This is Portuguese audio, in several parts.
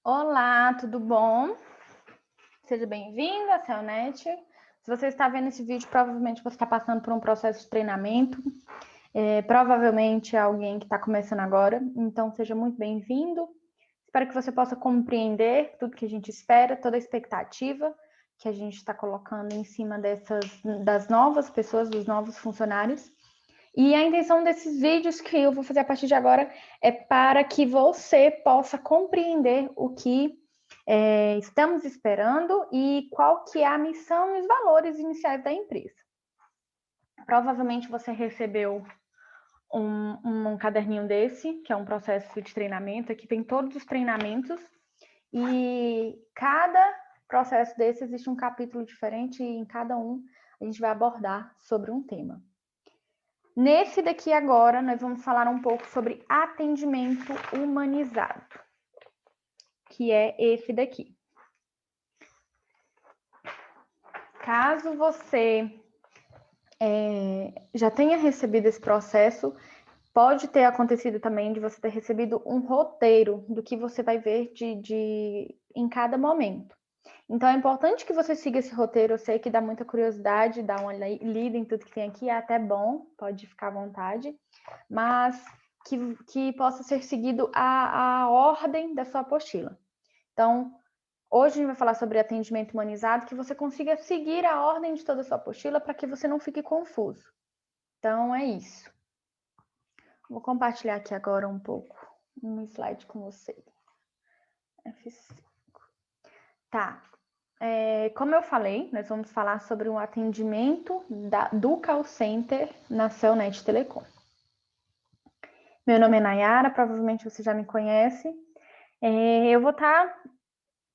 Olá, tudo bom? Seja bem-vindo à Celnet. Se você está vendo esse vídeo, provavelmente você está passando por um processo de treinamento. Provavelmente é alguém que está começando agora, então seja muito bem-vindo. Espero que você possa compreender tudo que a gente espera, toda a expectativa que a gente está colocando em cima das novas pessoas, dos novos funcionários. E a intenção desses vídeos que eu vou fazer a partir de agora é para que você possa compreender o que estamos esperando e qual que é a missão e os valores iniciais da empresa. Provavelmente você recebeu um caderninho desse, que é um processo de treinamento. Aqui tem todos os treinamentos e cada processo desse existe um capítulo diferente e em cada um a gente vai abordar sobre um tema. Nesse daqui agora, nós vamos falar um pouco sobre atendimento humanizado, que é esse daqui. Caso você já tenha recebido esse processo, pode ter acontecido também de você ter recebido um roteiro do que você vai ver em cada momento. Então, é importante que você siga esse roteiro. Eu sei que dá muita curiosidade, dá uma lida em tudo que tem aqui, é até bom, pode ficar à vontade, mas que possa ser seguido a ordem da sua apostila. Então, hoje a gente vai falar sobre atendimento humanizado, que você consiga seguir a ordem de toda a sua apostila para que você não fique confuso. Então, é isso. Vou compartilhar aqui agora um pouco, um slide com você. F5. Tá. Como eu falei, nós vamos falar sobre um atendimento do call center na Celnet Telecom. Meu nome é Nayara, provavelmente você já me conhece. Eu vou estar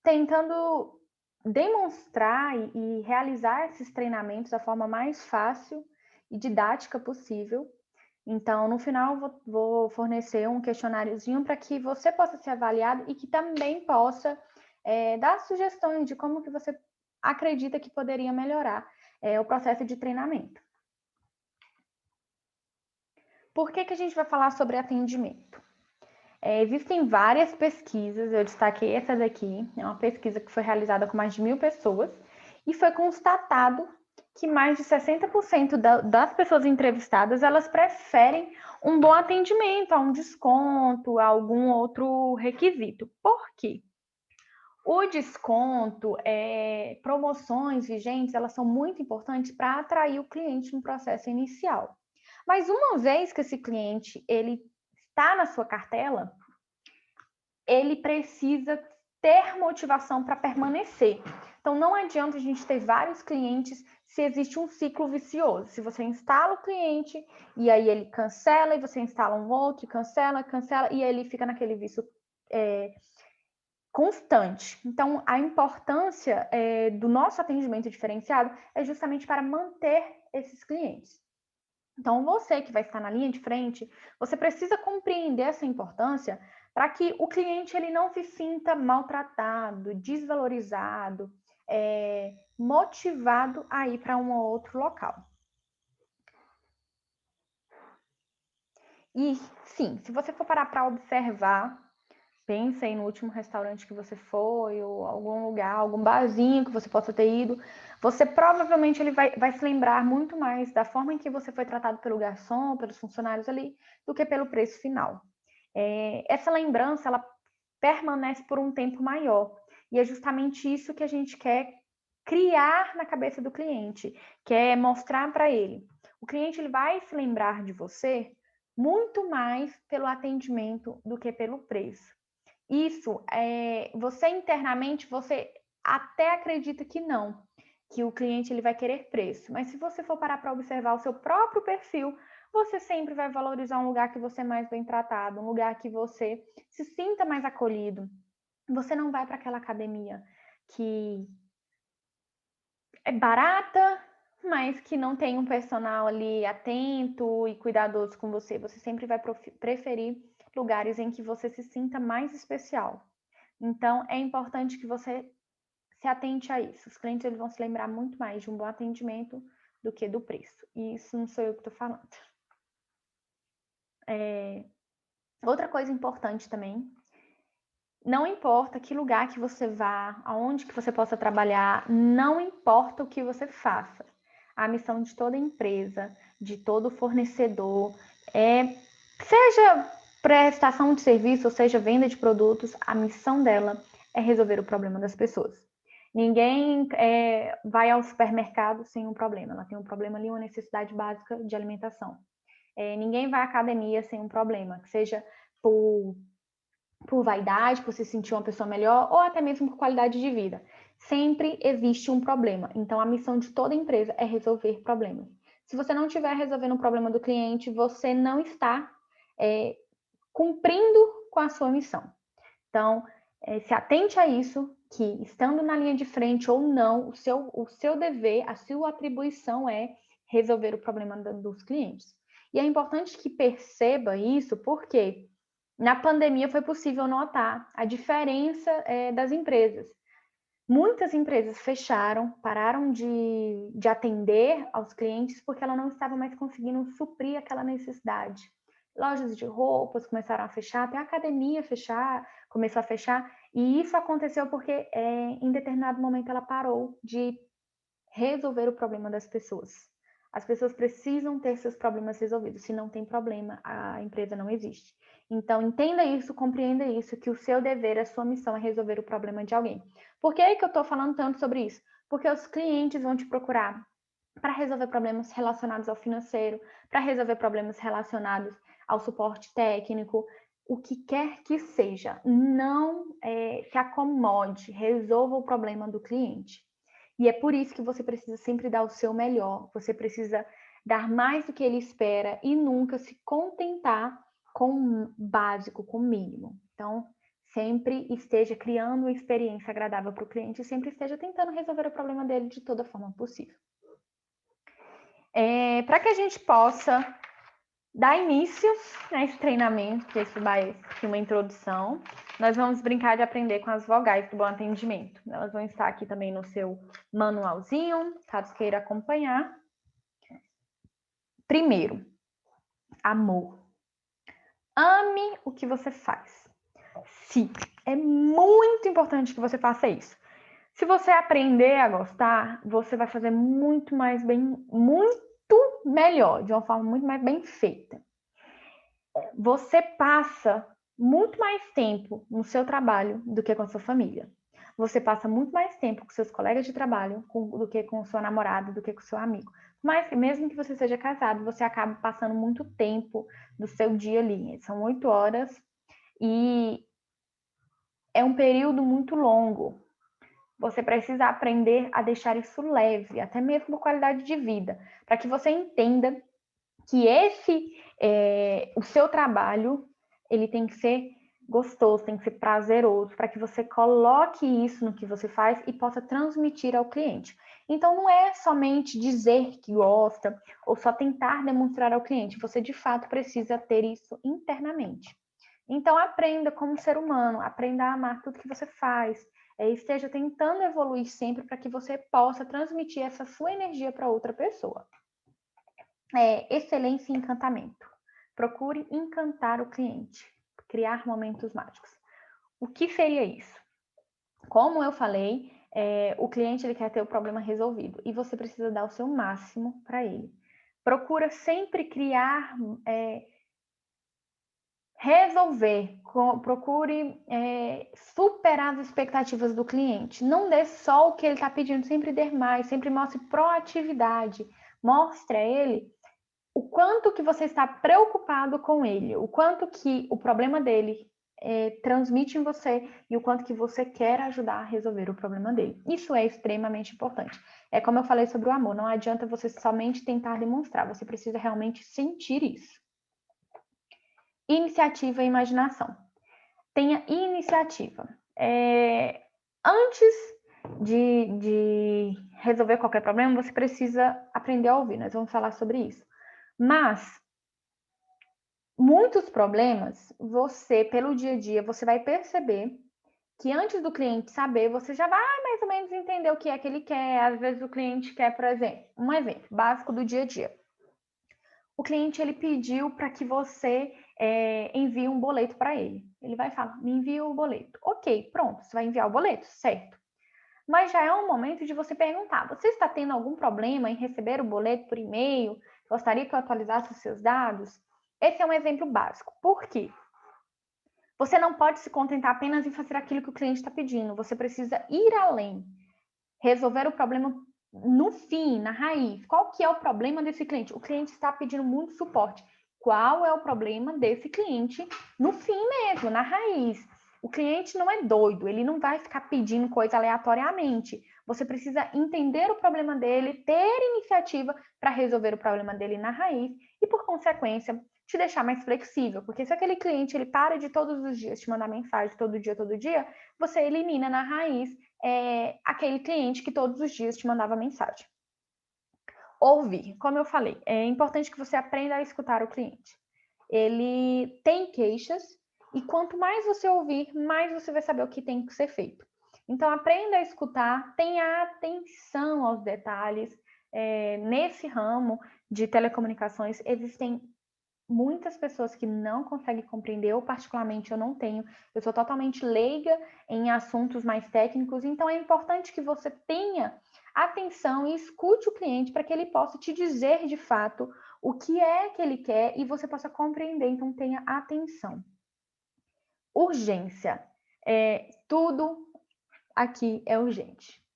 tentando demonstrar e realizar esses treinamentos da forma mais fácil e didática possível. Então, no final, vou fornecer um questionáriozinho para que você possa ser avaliado e que também possa dar sugestões de como que você acredita que poderia melhorar o processo de treinamento. Por que a gente vai falar sobre atendimento? Existem várias pesquisas, eu destaquei essa daqui, é uma pesquisa que foi realizada com mais de 1.000 pessoas, e foi constatado que mais de 60% das pessoas entrevistadas, elas preferem um bom atendimento, a um desconto, a algum outro requisito. Por quê? O desconto, promoções vigentes, elas são muito importantes para atrair o cliente no processo inicial. Mas uma vez que esse cliente ele está na sua cartela, ele precisa ter motivação para permanecer. Então, não adianta a gente ter vários clientes se existe um ciclo vicioso. Se você instala o cliente e aí ele cancela, e você instala um outro, cancela, e aí ele fica naquele vício constante. Então, a importância do nosso atendimento diferenciado é justamente para manter esses clientes. Então, você que vai estar na linha de frente, você precisa compreender essa importância para que o cliente ele não se sinta maltratado, desvalorizado, motivado a ir para um outro local. E sim, se você for parar para observar, pensa aí no último restaurante que você foi, ou algum lugar, algum barzinho que você possa ter ido, você provavelmente ele vai se lembrar muito mais da forma em que você foi tratado pelo garçom, pelos funcionários ali, do que pelo preço final. Essa lembrança, ela permanece por um tempo maior. E é justamente isso que a gente quer criar na cabeça do cliente, que é mostrar para ele. O cliente ele vai se lembrar de você muito mais pelo atendimento do que pelo preço. Isso, você internamente, você até acredita que não, que o cliente ele vai querer preço. Mas se você for parar para observar o seu próprio perfil, você sempre vai valorizar um lugar que você é mais bem tratado, um lugar que você se sinta mais acolhido. Você não vai para aquela academia que é barata, mas que não tem um personal ali atento e cuidadoso com você. Você sempre vai preferir lugares em que você se sinta mais especial. Então, é importante que você se atente a isso. Os clientes eles vão se lembrar muito mais de um bom atendimento do que do preço. E isso não sou eu que estou falando. Outra coisa importante também Não importa que lugar que você vá, aonde que você possa trabalhar, não importa o que você faça. A missão de toda empresa, de todo fornecedor, seja prestação de serviço, ou seja, venda de produtos, a missão dela é resolver o problema das pessoas. Ninguém vai ao supermercado sem um problema. Ela tem um problema ali, uma necessidade básica de alimentação. Ninguém vai à academia sem um problema, que seja por vaidade, por se sentir uma pessoa melhor, ou até mesmo por qualidade de vida. Sempre existe um problema. Então, a missão de toda empresa é resolver problemas. Se você não estiver resolvendo o problema do cliente, você não está cumprindo com a sua missão. Então, se atente a isso, que estando na linha de frente ou não, o seu dever, a sua atribuição é resolver o problema dos clientes. E é importante que perceba isso, porque na pandemia foi possível notar a diferença das empresas. Muitas empresas fecharam, pararam de atender aos clientes porque ela não estava mais conseguindo suprir aquela necessidade. Lojas de roupas começaram a fechar, até a academia começou a fechar, e isso aconteceu porque em determinado momento ela parou de resolver o problema das pessoas. As pessoas precisam ter seus problemas resolvidos. Se não tem problema, a empresa não existe. Então, entenda isso, compreenda isso, que o seu dever, a sua missão é resolver o problema de alguém. Por que eu estou falando tanto sobre isso? Porque os clientes vão te procurar para resolver problemas relacionados ao financeiro, para resolver problemas relacionados ao suporte técnico, o que quer que seja. Não se acomode, resolva o problema do cliente. E é por isso que você precisa sempre dar o seu melhor, você precisa dar mais do que ele espera e nunca se contentar com o básico, com o mínimo. Então, sempre esteja criando uma experiência agradável para o cliente e sempre esteja tentando resolver o problema dele de toda forma possível. Para que a gente possa dar início a esse treinamento, que isso vai ser uma introdução, nós vamos brincar de aprender com as vogais do bom atendimento. Elas vão estar aqui também no seu manualzinho, caso queira acompanhar. Primeiro, amor. Ame o que você faz. Sim, é muito importante que você faça isso. Se você aprender a gostar, você vai fazer muito mais bem, muito melhor, de uma forma muito mais bem feita. Você passa muito mais tempo no seu trabalho do que com a sua família. Você passa muito mais tempo com seus colegas de trabalho do que com o seu namorado, do que com o seu amigo. Mas mesmo que você seja casado, você acaba passando muito tempo do seu dia ali. São 8 horas e é um período muito longo. Você precisa aprender a deixar isso leve, até mesmo por qualidade de vida, para que você entenda que o seu trabalho, ele tem que ser gostoso, tem que ser prazeroso, para que você coloque isso no que você faz e possa transmitir ao cliente. Então, não é somente dizer que gosta ou só tentar demonstrar ao cliente, você de fato precisa ter isso internamente. Então, aprenda como ser humano, aprenda a amar tudo que você faz, esteja tentando evoluir sempre para que você possa transmitir essa sua energia para outra pessoa. Excelência e encantamento. Procure encantar o cliente, criar momentos mágicos. O que seria isso? Como eu falei, o cliente ele quer ter o problema resolvido e você precisa dar o seu máximo para ele. Procura sempre criar, resolver, procure superar as expectativas do cliente. Não dê só o que ele está pedindo, sempre dê mais, sempre mostre proatividade. Mostre a ele o quanto que você está preocupado com ele, o quanto que o problema dele transmite em você e o quanto que você quer ajudar a resolver o problema dele. Isso é extremamente importante. É como eu falei sobre o amor, não adianta você somente tentar demonstrar, você precisa realmente sentir isso. Iniciativa e imaginação. Tenha iniciativa. Antes de resolver qualquer problema, você precisa aprender a ouvir. Nós vamos falar sobre isso. Mas muitos problemas, você, pelo dia a dia, você vai perceber que antes do cliente saber, você já vai mais ou menos entender o que é que ele quer. Às vezes o cliente quer, por exemplo, um exemplo básico do dia a dia. o cliente ele pediu para que você envie um boleto para ele. Ele vai falar, me envia o boleto. Ok, pronto, você vai enviar o boleto, certo. Mas já é um momento de você perguntar, você está tendo algum problema em receber o boleto por e-mail? Gostaria que eu atualizasse os seus dados? Esse é um exemplo básico. Por quê? Você não pode se contentar apenas em fazer aquilo que o cliente está pedindo. Você precisa ir além, resolver o problema no fim, na raiz. Qual que é o problema desse cliente? O cliente está pedindo muito suporte. Qual é o problema desse cliente no fim mesmo, na raiz? O cliente não é doido, ele não vai ficar pedindo coisa aleatoriamente. Você precisa entender o problema dele, ter iniciativa para resolver o problema dele na raiz e, por consequência, te deixar mais flexível. Porque se aquele cliente ele para de todos os dias te mandar mensagem todo dia, você elimina na raiz aquele cliente que todos os dias te mandava mensagem. Ouvir, como eu falei, é importante que você aprenda a escutar o cliente. Ele tem queixas e quanto mais você ouvir, mais você vai saber o que tem que ser feito. Então, aprenda a escutar, tenha atenção aos detalhes. Nesse ramo de telecomunicações, existem muitas pessoas que não conseguem compreender, eu particularmente eu não tenho, eu sou totalmente leiga em assuntos mais técnicos, então é importante que você tenha atenção e escute o cliente para que ele possa te dizer de fato o que é que ele quer e você possa compreender, então tenha atenção. Urgência, tudo aqui é urgente.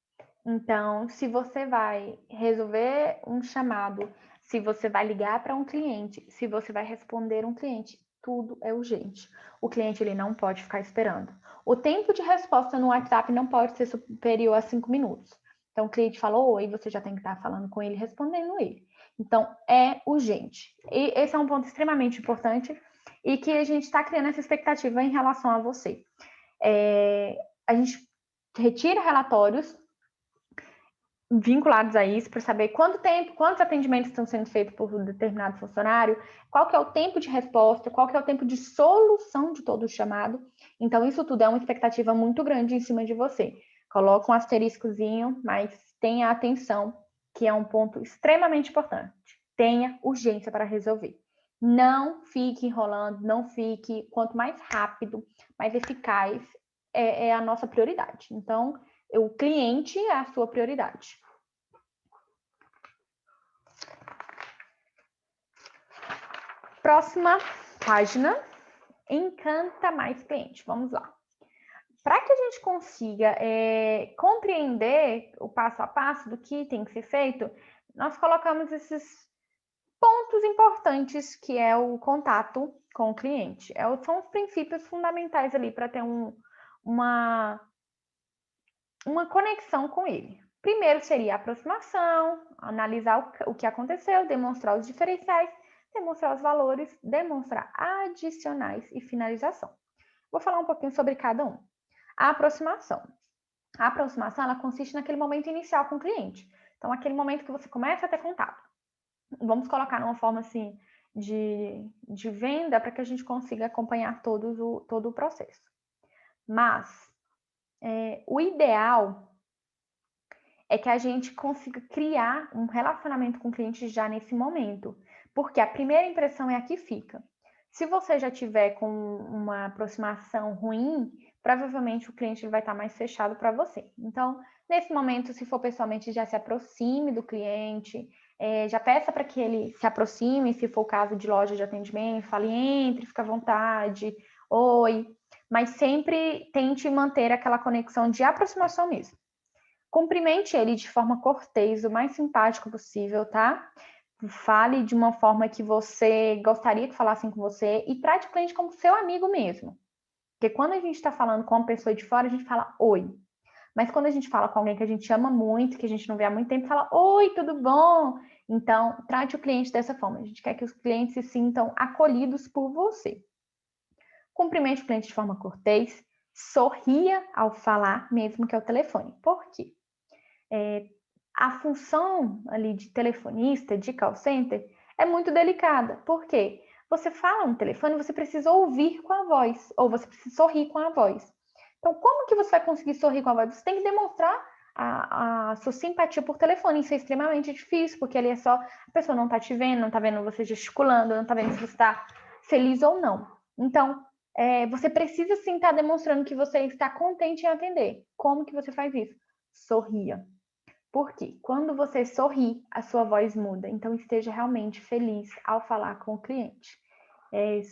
Então, se você vai resolver um chamado, se você vai ligar para um cliente, se você vai responder um cliente, tudo é urgente. O cliente ele não pode ficar esperando. O tempo de resposta no WhatsApp não pode ser superior a 5 minutos. Então, o cliente falou oi, você já tem que estar falando com ele, respondendo ele. Então, é urgente. E esse é um ponto extremamente importante e que a gente está criando essa expectativa em relação a você. A gente retira relatórios vinculados a isso, para saber quantos atendimentos estão sendo feitos por um determinado funcionário, qual que é o tempo de resposta, qual que é o tempo de solução de todo o chamado. Então, isso tudo é uma expectativa muito grande em cima de você. Coloca um asteriscozinho, mas tenha atenção, que é um ponto extremamente importante. Tenha urgência para resolver. Não fique enrolando, não fique, quanto mais rápido, mais eficaz, é a nossa prioridade. Então, o cliente é a sua prioridade. Próxima página, encanta mais cliente. Vamos lá. Para que a gente consiga compreender o passo a passo do que tem que ser feito, nós colocamos esses pontos importantes que é o contato com o cliente. São os princípios fundamentais ali para ter uma conexão com ele. Primeiro seria a aproximação, analisar o que aconteceu, demonstrar os diferenciais, demonstrar os valores, demonstrar adicionais e finalização. Vou falar um pouquinho sobre cada um. A aproximação. A aproximação, ela consiste naquele momento inicial com o cliente. Então, aquele momento que você começa a ter contato. Vamos colocar numa forma assim de venda para que a gente consiga acompanhar todo o processo. Mas o ideal é que a gente consiga criar um relacionamento com o cliente já nesse momento, porque a primeira impressão é a que fica. Se você já tiver com uma aproximação ruim, provavelmente o cliente vai estar mais fechado para você. Então, nesse momento, se for pessoalmente, já se aproxime do cliente, já peça para que ele se aproxime, se for o caso de loja de atendimento, fale, entre, fica à vontade, oi, mas sempre tente manter aquela conexão de aproximação mesmo. Cumprimente ele de forma cortês, o mais simpático possível, tá? Fale de uma forma que você gostaria que falassem com você e trate o cliente como seu amigo mesmo. Porque quando a gente está falando com uma pessoa de fora, a gente fala oi. Mas quando a gente fala com alguém que a gente ama muito, que a gente não vê há muito tempo, fala oi, tudo bom? Então, trate o cliente dessa forma. A gente quer que os clientes se sintam acolhidos por você. Cumprimente o cliente de forma cortês, sorria ao falar, mesmo que ao telefone. Por quê? A função ali de telefonista, de call center, é muito delicada. Por quê? Você fala no telefone, você precisa ouvir com a voz, ou você precisa sorrir com a voz. Então, como que você vai conseguir sorrir com a voz? Você tem que demonstrar a sua simpatia por telefone. Isso é extremamente difícil, porque ali é só a pessoa não tá te vendo, não tá vendo você gesticulando, não tá vendo se você está feliz ou não. Então, você precisa sim estar demonstrando que você está contente em atender. Como que você faz isso? Sorria. Porque quando você sorri, a sua voz muda. Então, esteja realmente feliz ao falar com o cliente.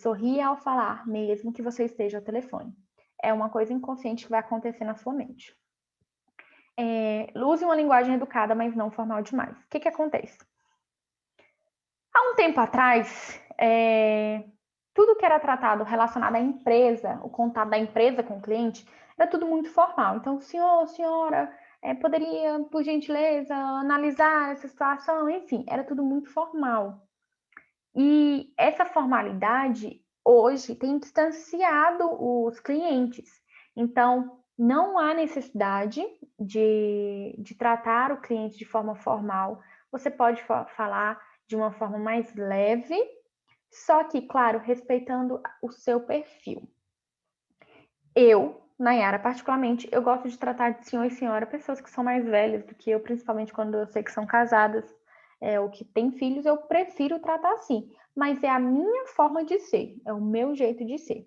Sorria ao falar, mesmo que você esteja ao telefone. É uma coisa inconsciente que vai acontecer na sua mente. Use uma linguagem educada, mas não formal demais. O que acontece? Há um tempo atrás, tudo que era tratado relacionado à empresa, o contato da empresa com o cliente, era tudo muito formal. Então, senhor, senhora, poderia, por gentileza, analisar essa situação? Enfim, era tudo muito formal. E essa formalidade, hoje, tem distanciado os clientes. Então, não há necessidade de tratar o cliente de forma formal. Você pode falar de uma forma mais leve, só que, claro, respeitando o seu perfil. Eu, Nayara, particularmente, eu gosto de tratar de senhor e senhora pessoas que são mais velhas do que eu, principalmente quando eu sei que são casadas ou que têm filhos, eu prefiro tratar assim. Mas é a minha forma de ser, é o meu jeito de ser.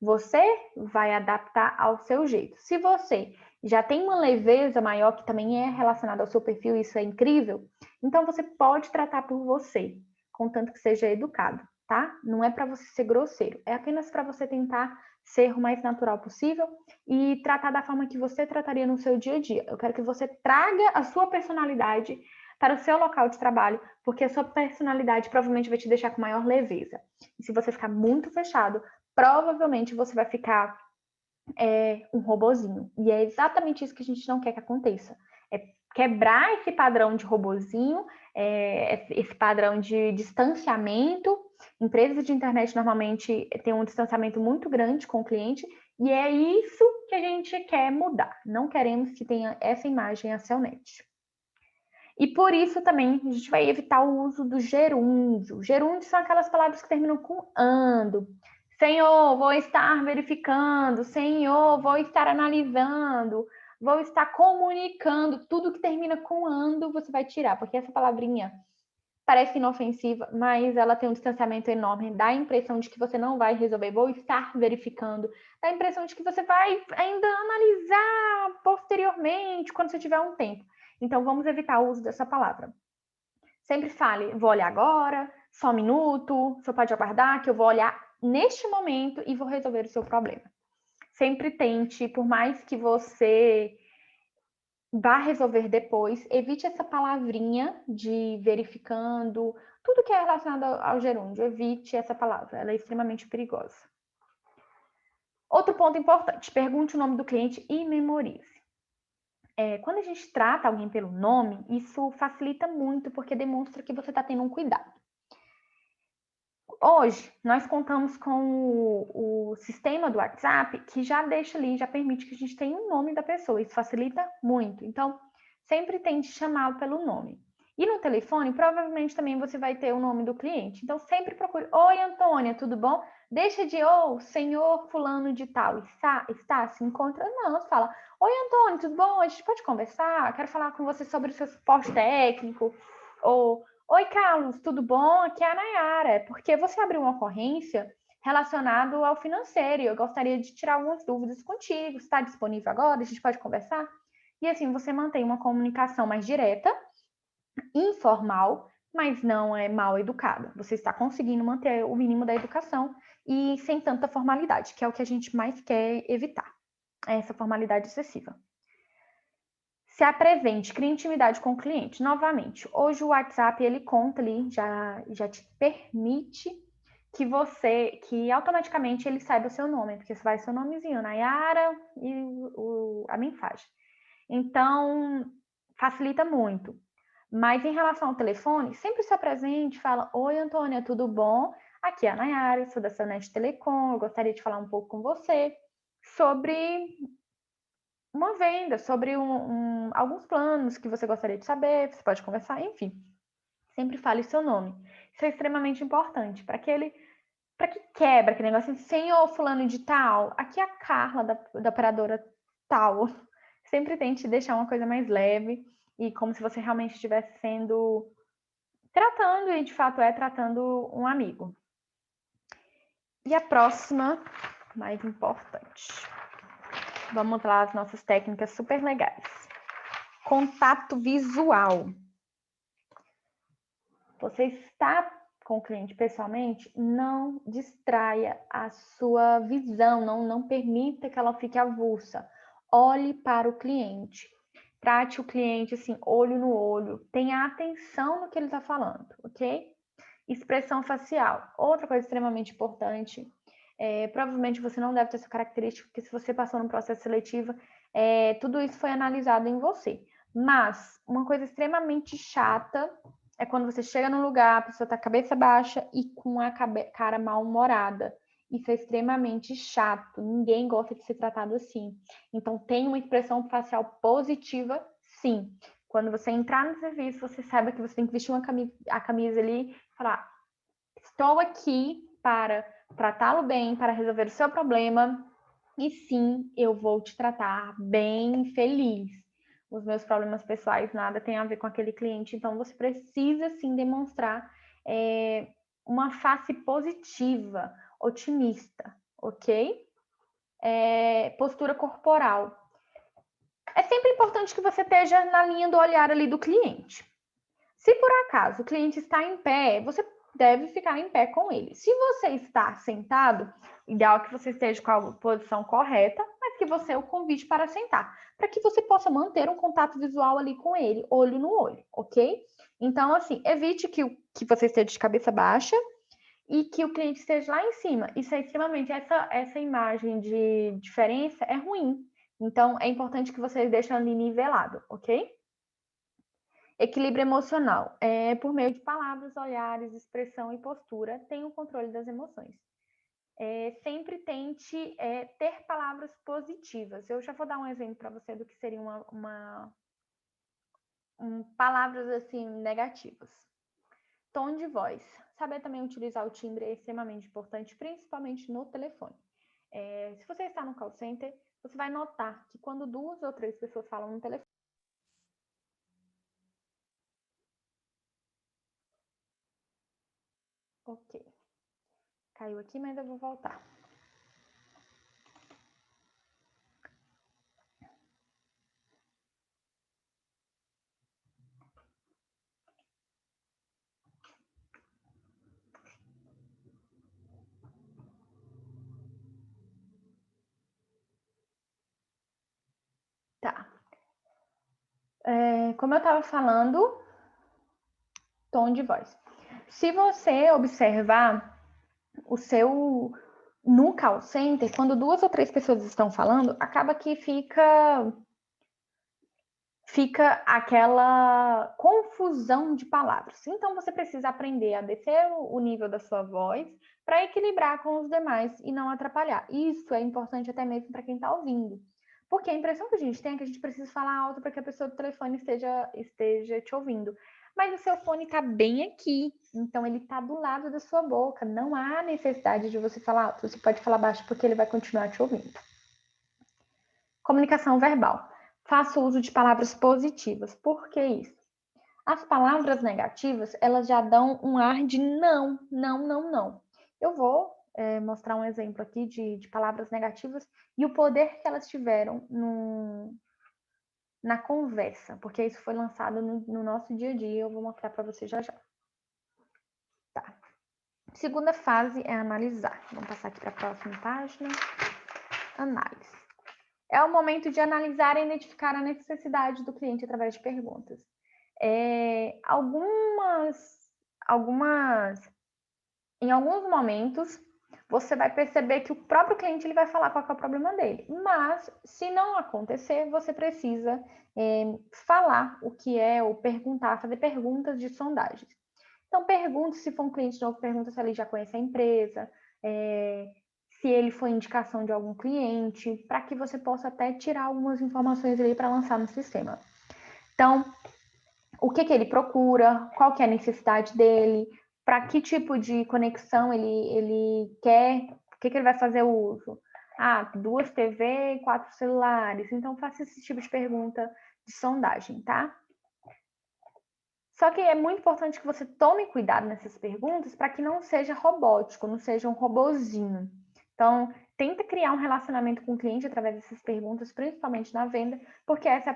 Você vai adaptar ao seu jeito. Se você já tem uma leveza maior, que também é relacionada ao seu perfil, isso é incrível, então você pode tratar por você, contanto que seja educado, tá? Não é para você ser grosseiro, é apenas para você tentar ser o mais natural possível e tratar da forma que você trataria no seu dia a dia. Eu quero que você traga a sua personalidade para o seu local de trabalho, porque a sua personalidade provavelmente vai te deixar com maior leveza. E se você ficar muito fechado, provavelmente você vai ficar um robozinho. E é exatamente isso que a gente não quer que aconteça. É quebrar esse padrão de robozinho, esse padrão de distanciamento. Empresas de internet normalmente têm um distanciamento muito grande com o cliente, e é isso que a gente quer mudar. Não queremos que tenha essa imagem a Celnet. E por isso também a gente vai evitar o uso do gerúndio. Gerúndio são aquelas palavras que terminam com ando. Senhor, vou estar verificando. Senhor, vou estar analisando. Vou estar comunicando. Tudo que termina com ando você vai tirar, porque essa palavrinha parece inofensiva, mas ela tem um distanciamento enorme. Dá a impressão de que você não vai resolver. Vou estar verificando. Dá a impressão de que você vai ainda analisar posteriormente, quando você tiver um tempo. Então, vamos evitar o uso dessa palavra. Sempre fale, vou olhar agora, só um minuto, você pode aguardar que eu vou olhar neste momento e vou resolver o seu problema. Sempre tente, por mais que você vá resolver depois, evite essa palavrinha de verificando, tudo que é relacionado ao gerúndio, evite essa palavra, ela é extremamente perigosa. Outro ponto importante, pergunte o nome do cliente e memorize. Quando a gente trata alguém pelo nome, isso facilita muito, porque demonstra que você está tendo um cuidado. Hoje, nós contamos com o sistema do WhatsApp, que já deixa ali, já permite que a gente tenha o nome da pessoa. Isso facilita muito. Então, sempre tente chamá-lo pelo nome. E no telefone, provavelmente também você vai ter o nome do cliente. Então, sempre procure. Oi, Antônia, tudo bom? Deixa de, senhor fulano de tal, está, se encontra? Não, você fala, oi, Antônio, tudo bom? A gente pode conversar? Quero falar com você sobre o seu suporte técnico. Ou, oi, Carlos, tudo bom? Aqui é a Nayara. Porque você abriu uma ocorrência relacionada ao financeiro. Eu gostaria de tirar algumas dúvidas contigo. Está disponível agora? A gente pode conversar? E assim, você mantém uma comunicação mais direta, informal, mas não é mal educada. Você está conseguindo manter o mínimo da educação e sem tanta formalidade, que é o que a gente mais quer evitar, essa formalidade excessiva. Se apresente, crie intimidade com o cliente. Novamente, hoje o WhatsApp, ele conta ali, já te permite que automaticamente ele saiba o seu nome, porque você vai seu nomezinho, Nayara e a mensagem. Então, facilita muito. Mas em relação ao telefone, sempre se apresente, fala, oi, Antônia, tudo bom? Aqui é a Nayara, sou da Celnet Telecom, eu gostaria de falar um pouco com você sobre uma venda, sobre alguns planos que você gostaria de saber, você pode conversar, enfim. Sempre fale seu nome. Isso é extremamente importante para que quebra aquele negócio assim, senhor fulano de tal, aqui é a Carla da operadora tal. sempre tente deixar uma coisa mais leve e como se você realmente estivesse tratando, e de fato tratando um amigo. E a próxima, mais importante. Vamos lá, as nossas técnicas super legais. Contato visual. Você está com o cliente pessoalmente, não distraia a sua visão, não permita que ela fique avulsa. Olhe para o cliente. Trate o cliente assim, olho no olho. Tenha atenção no que ele está falando, ok? Expressão facial. Outra coisa extremamente importante. Provavelmente você não deve ter essa característica, porque se você passou no processo seletivo, tudo isso foi analisado em você. Mas uma coisa extremamente chata é quando você chega num lugar, a pessoa tá cabeça baixa e com a cara mal-humorada. Isso é extremamente chato. Ninguém gosta de ser tratado assim. Então, tem uma expressão facial positiva, sim. Quando você entrar no serviço, você saiba que você tem que vestir a camisa ali e falar: estou aqui para tratá-lo bem, para resolver o seu problema. E sim, eu vou te tratar bem, feliz. Os meus problemas pessoais nada tem a ver com aquele cliente, então você precisa sim demonstrar uma face positiva, otimista, ok? Postura corporal. É sempre importante que você esteja na linha do olhar ali do cliente. Se por acaso o cliente está em pé, você deve ficar em pé com ele. Se você está sentado, ideal que você esteja com a posição correta, mas que você o convide para sentar, para que você possa manter um contato visual ali com ele, olho no olho, ok? Então, assim, evite que você esteja de cabeça baixa e que o cliente esteja lá em cima. Isso é extremamente, essa imagem de diferença é ruim. Então, é importante que vocês deixem ali nivelado, ok? Equilíbrio emocional. Por meio de palavras, olhares, expressão e postura, tem o controle das emoções. Sempre tente ter palavras positivas. Eu já vou dar um exemplo para você do que seriam palavras assim negativas. Tom de voz. Saber também utilizar o timbre é extremamente importante, principalmente no telefone. Se você está no call center, você vai notar que quando 2 ou 3 pessoas falam no telefone, ok. Caiu aqui, mas eu vou voltar. Tá. Como eu estava falando, tom de voz. Se você observar no call center, quando 2 ou 3 pessoas estão falando, acaba que fica aquela confusão de palavras. Então, você precisa aprender a descer o nível da sua voz para equilibrar com os demais e não atrapalhar. Isso é importante até mesmo para quem está ouvindo. Porque a impressão que a gente tem é que a gente precisa falar alto para que a pessoa do telefone esteja te ouvindo. Mas o seu fone está bem aqui, então ele está do lado da sua boca. Não há necessidade de você falar alto. Você pode falar baixo porque ele vai continuar te ouvindo. Comunicação verbal. Faça uso de palavras positivas. Por que isso? As palavras negativas, elas já dão um ar de não, não, não, não. Eu vou mostrar um exemplo aqui de palavras negativas e o poder que elas tiveram na conversa, porque isso foi lançado no nosso dia a dia. Eu vou mostrar para você já já. Tá. Segunda fase é analisar. Vamos passar aqui para a próxima página. Análise. É o momento de analisar e identificar a necessidade do cliente através de perguntas. Em alguns momentos, você vai perceber que o próprio cliente ele vai falar qual é o problema dele. Mas, se não acontecer, você precisa falar o que é, ou perguntar, fazer perguntas de sondagens. Então, pergunte se for um cliente novo, pergunta se ele já conhece a empresa, se ele foi indicação de algum cliente, para que você possa até tirar algumas informações ali para lançar no sistema. Então, o que ele procura, qual que é a necessidade dele, para que tipo de conexão ele quer, o que ele vai fazer o uso. 2 TV, 4 celulares. Então, faça esse tipo de pergunta de sondagem, tá? Só que é muito importante que você tome cuidado nessas perguntas para que não seja robótico, não seja um robozinho. Então, tenta criar um relacionamento com o cliente através dessas perguntas, principalmente na venda, porque esse é